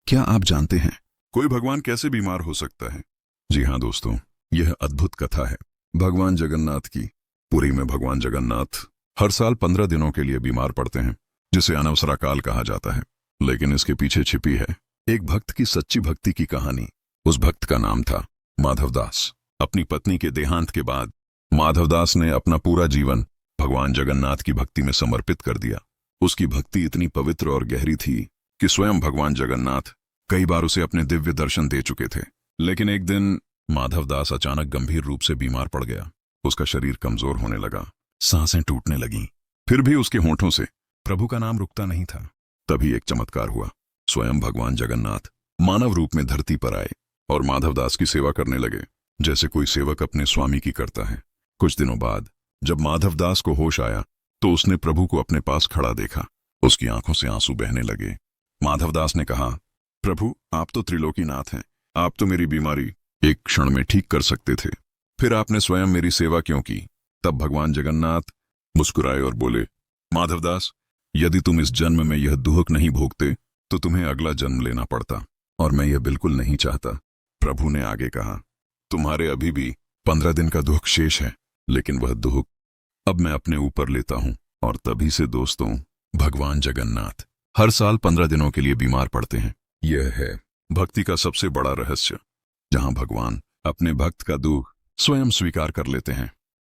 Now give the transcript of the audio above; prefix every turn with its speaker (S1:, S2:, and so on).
S1: क्या आप जानते हैं कोई भगवान कैसे बीमार हो सकता है? जी हाँ दोस्तों, यह अद्भुत कथा है भगवान जगन्नाथ की। पुरी में भगवान जगन्नाथ हर साल 15 दिनों के लिए बीमार पड़ते हैं, जिसे अनवसरा काल कहा जाता है। लेकिन इसके पीछे छिपी है एक भक्त की सच्ची भक्ति की कहानी। उस भक्त का नाम था माधवदास। अपनी पत्नी के देहांत के बाद माधवदास ने अपना पूरा जीवन भगवान जगन्नाथ की भक्ति में समर्पित कर दिया। उसकी भक्ति इतनी पवित्र और गहरी थी कि स्वयं भगवान जगन्नाथ कई बार उसे अपने दिव्य दर्शन दे चुके थे। लेकिन एक दिन माधवदास अचानक गंभीर रूप से बीमार पड़ गया। उसका शरीर कमजोर होने लगा, सांसें टूटने लगीं। फिर भी उसके होंठों से प्रभु का नाम रुकता नहीं था। तभी एक चमत्कार हुआ। स्वयं भगवान जगन्नाथ मानव रूप में धरती पर आए और माधवदास की सेवा करने लगे, जैसे कोई सेवक अपने स्वामी की करता है। कुछ दिनों बाद जब माधवदास को होश आया तो उसने प्रभु को अपने पास खड़ा देखा। उसकी आंखों से आंसू बहने लगे। माधवदास ने कहा, प्रभु, आप तो त्रिलोकीनाथ हैं। आप तो मेरी बीमारी एक क्षण में ठीक कर सकते थे। फिर आपने स्वयं मेरी सेवा क्यों की? तब भगवान जगन्नाथ मुस्कुराए और बोले, माधवदास, यदि तुम इस जन्म में यह दुख नहीं भोगते तो तुम्हें अगला जन्म लेना पड़ता, और मैं यह बिल्कुल नहीं चाहता। प्रभु ने आगे कहा, तुम्हारे अभी भी 15 दिन का दुख शेष है, लेकिन वह दुख अब मैं अपने ऊपर लेता हूं। और तभी से दोस्तों, भगवान जगन्नाथ हर साल 15 दिनों के लिए बीमार पड़ते हैं। यह है भक्ति का सबसे बड़ा रहस्य, जहां भगवान अपने भक्त का दुख स्वयं स्वीकार कर लेते हैं।